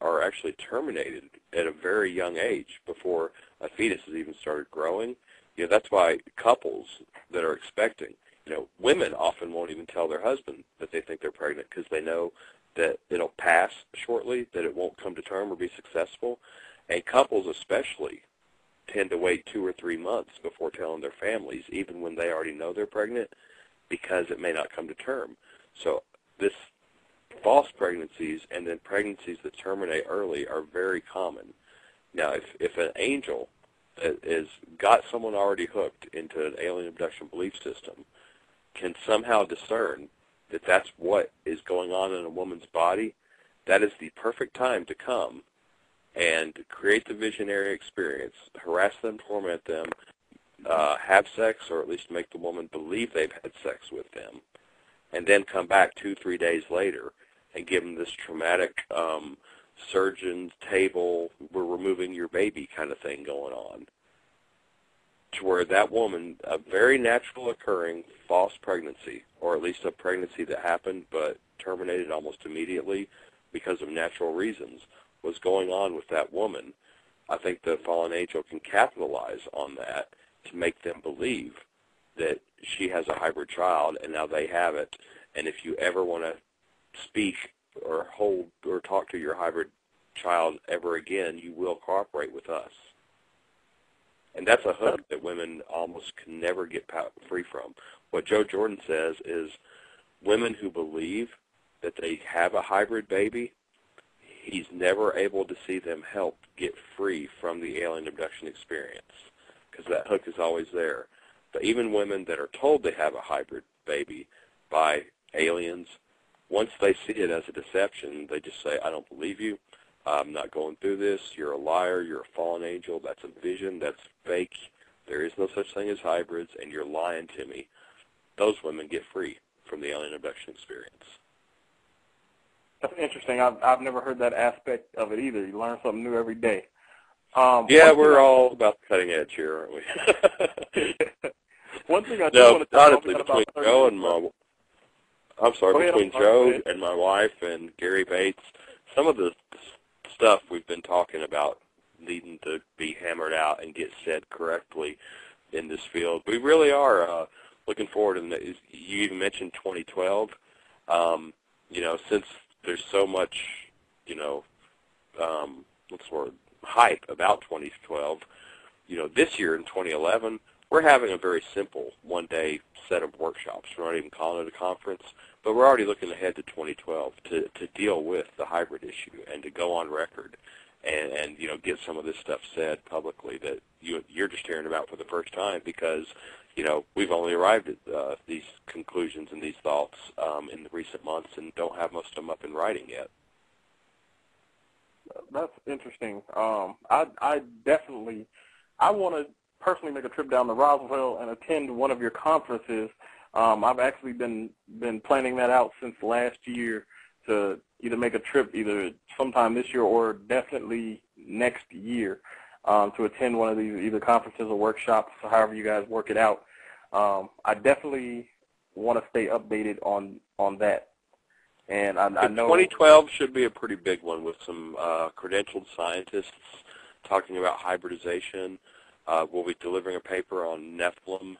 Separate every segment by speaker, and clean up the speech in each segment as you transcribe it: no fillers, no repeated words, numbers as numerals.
Speaker 1: are actually terminated at a very young age before a fetus has even started growing. That's why couples that are expecting, women often won't even tell their husband that they think they're pregnant because they know that it'll pass shortly, that it won't come to term or be successful. And couples especially tend to wait 2 or 3 months before telling their families, even when they already know they're pregnant, because it may not come to term. So this false pregnancies and then pregnancies that terminate early are very common. Now, if an angel has got someone already hooked into an alien abduction belief system, can somehow discern that that's what is going on in a woman's body, that is the perfect time to come and create the visionary experience, harass them, torment them, have sex, or at least make the woman believe they've had sex with them, and then come back 2-3 days later and give them this traumatic surgeon's table, we're removing your baby kind of thing going on, to where that woman, a very natural occurring false pregnancy, or at least a pregnancy that happened but terminated almost immediately because of natural reasons, was going on with that woman. I think the fallen angel can capitalize on that to make them believe that she has a hybrid child, and now they have it. And if you ever want to speak or hold or talk to your hybrid child ever again, you will cooperate with us. And that's a hook that women almost can never get free from. What Joe Jordan says is women who believe that they have a hybrid baby, he's never able to see them help get free from the alien abduction experience, because that hook is always there. But even women that are told they have a hybrid baby by aliens, once they see it as a deception, they just say, I don't believe you. I'm not going through this. You're a liar. You're a fallen angel. That's a vision. That's fake. There is no such thing as hybrids, and you're lying to me. Those women get free from the alien abduction experience.
Speaker 2: That's interesting. I've never heard that aspect of it either. You learn something new every day.
Speaker 1: Yeah, we're all about the cutting edge here, aren't we?
Speaker 2: One thing I do want to talk
Speaker 1: honestly, between Joe and Joe and my wife and Gary Bates, some of the stuff we've been talking about needing to be hammered out and get said correctly in this field. We really are looking forward. And you even mentioned 2012. Since there's so much, hype about 2012, this year in 2011, we're having a very simple one-day set of workshops. We're not even calling it a conference, but we're already looking ahead to 2012 to deal with the hybrid issue and to go on record and get some of this stuff said publicly that you're just hearing about for the first time, because we've only arrived at these conclusions and these thoughts in the recent months and don't have most of them up in writing yet.
Speaker 2: That's interesting. I want to personally make a trip down to Roswell and attend one of your conferences. I've actually been planning that out since last year to either make a trip either sometime this year or definitely next year to attend one of these either conferences or workshops, however you guys work it out. I definitely want to stay updated on that. And I know
Speaker 1: 2012 should be a pretty big one with some credentialed scientists talking about hybridization. We'll be delivering a paper on Nephilim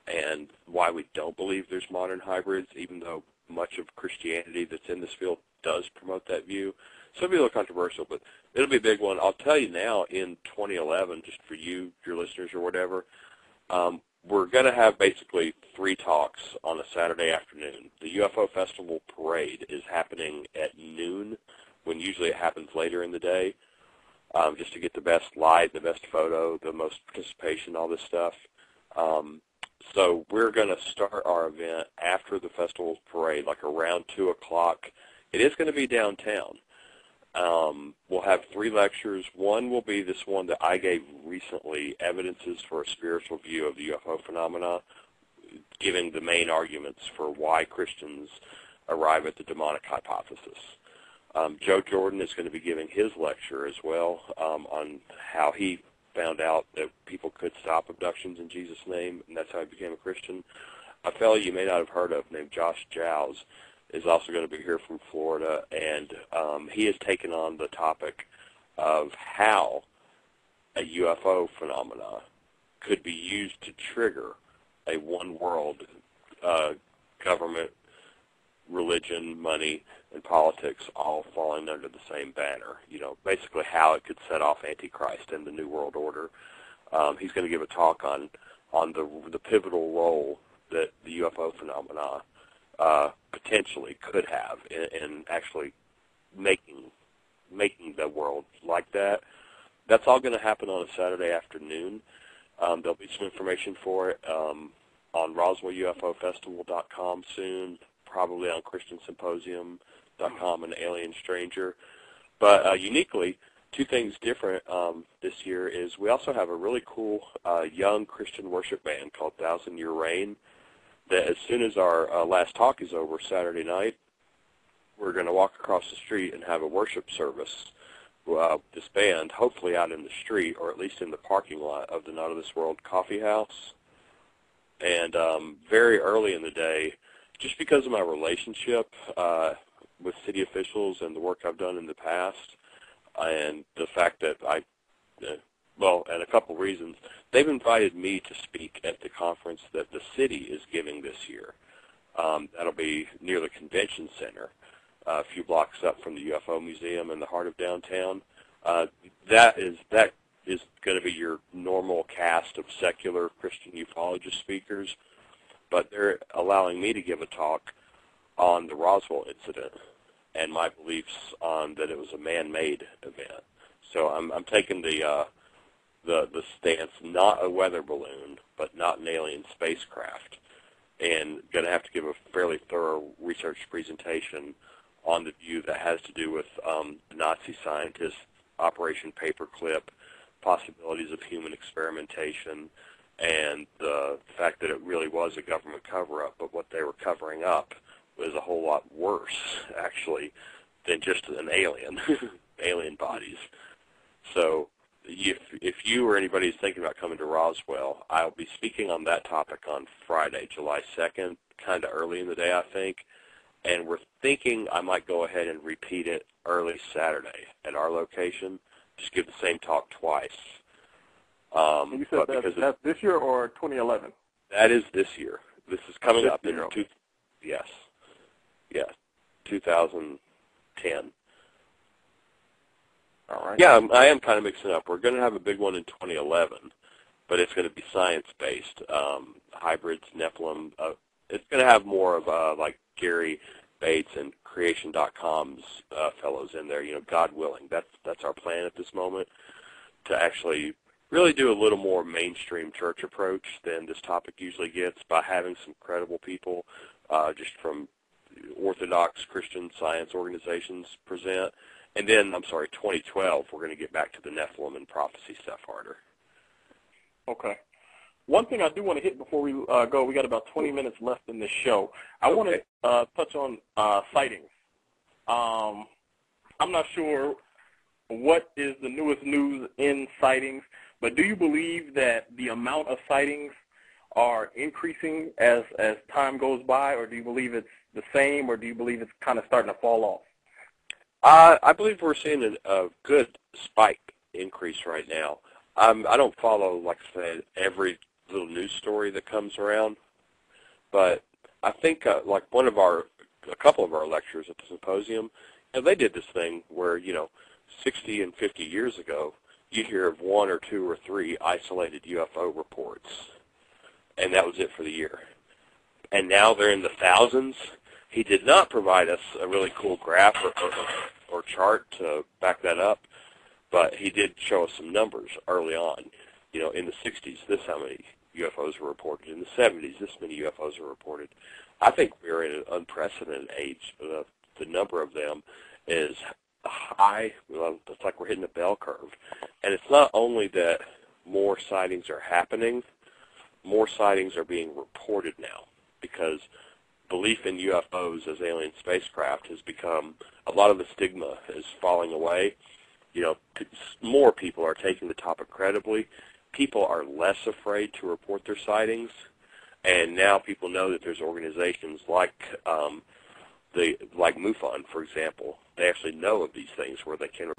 Speaker 1: and why we don't believe there's modern hybrids, even though much of Christianity that's in this field does promote that view. So it'll be a little controversial, but it'll be a big one. I'll tell you now, in 2011, just for you, your listeners or whatever, we're going to have basically 3 talks on a Saturday afternoon. The UFO Festival Parade is happening at noon, when usually it happens later in the day, just to get the best light, the best photo, the most participation, all this stuff. So we're going to start our event after the festival's parade, like around 2 o'clock. It is going to be downtown. We'll have 3 lectures. One will be this one that I gave recently, Evidences for a Spiritual View of the UFO Phenomena, giving the main arguments for why Christians arrive at the demonic hypothesis. Joe Jordan is going to be giving his lecture as well on how he found out that people could stop abductions in Jesus' name, and that's how he became a Christian. A fellow you may not have heard of named Josh Giles is also going to be here from Florida, and he has taken on the topic of how a UFO phenomena could be used to trigger a one-world government, religion, money, and politics all falling under the same banner. Basically how it could set off Antichrist and the New World Order. He's going to give a talk on the pivotal role that the UFO phenomena potentially could have in actually making the world like that. That's all going to happen on a Saturday afternoon. There'll be some information for it on RoswellUFOFestival.com soon, probably on ChristianSymposium.com and Alien Stranger. But uniquely, two things different this year is we also have a really cool young Christian worship band called 1,000 Year Reign that as soon as our last talk is over Saturday night, we're going to walk across the street and have a worship service. This band, hopefully out in the street or at least in the parking lot of the Not of This World Coffee House. And very early in the day, just because of my relationship with city officials and the work I've done in the past, and the fact that and a couple reasons, they've invited me to speak at the conference that the city is giving this year. That'll be near the convention center, a few blocks up from the UFO Museum in the heart of downtown. That is going to be your normal cast of secular Christian ufologist speakers, but they're allowing me to give a talk on the Roswell incident and my beliefs on that it was a man-made event. So I'm taking the stance, not a weather balloon, but not an alien spacecraft, and going to have to give a fairly thorough research presentation on the view that has to do with Nazi scientists, Operation Paperclip, possibilities of human experimentation, and the fact that it really was a government cover-up, but what they were covering up was a whole lot worse, actually, than just an alien, alien bodies. So if you or anybody is thinking about coming to Roswell, I'll be speaking on that topic on Friday, July 2nd, kind of early in the day, I think. And we're thinking I might go ahead and repeat it early Saturday at our location, just give the same talk twice.
Speaker 2: And you said that's this year or 2011?
Speaker 1: That is this year. This is coming
Speaker 2: this
Speaker 1: up in
Speaker 2: year, okay.
Speaker 1: Yes, 2010.
Speaker 2: All right.
Speaker 1: Yeah, I am kind of mixing up. We're going to have a big one in 2011, but it's going to be science-based, hybrids, Nephilim. It's going to have more of like Gary Bates and Creation.com's fellows in there. God willing, that's our plan at this moment, to actually really do a little more mainstream church approach than this topic usually gets by having some credible people just from Orthodox Christian Science organizations present. And then, 2012, we're going to get back to the Nephilim and prophecy stuff harder.
Speaker 2: Okay. One thing I do want to hit before we go, we got about 20 minutes left in this show. I want to touch on sightings. I'm not sure what is the newest news in sightings, but do you believe that the amount of sightings are increasing as time goes by, or do you believe it's the same, or do you believe it's kind of starting to fall off?
Speaker 1: I believe we're seeing a good spike increase right now. I don't follow, like I said, every little news story that comes around, but I think like a couple of our lectures at the symposium, they did this thing where 60 and 50 years ago, you'd hear of 1 or 2 or 3 isolated UFO reports, and that was it for the year. And now they're in the thousands. He did not provide us a really cool graph or chart to back that up, but he did show us some numbers early on. In the 60s, this how many UFOs were reported. In the 70s, this many UFOs were reported. I think we're in an unprecedented age. The number of them is high. It's like we're hitting a bell curve. And it's not only that more sightings are happening, more sightings are being reported now, because belief in UFOs as alien spacecraft has become, a lot of the stigma is falling away. More people are taking the topic credibly. People are less afraid to report their sightings, and now people know that there's organizations like like MUFON, for example, they actually know of these things where they can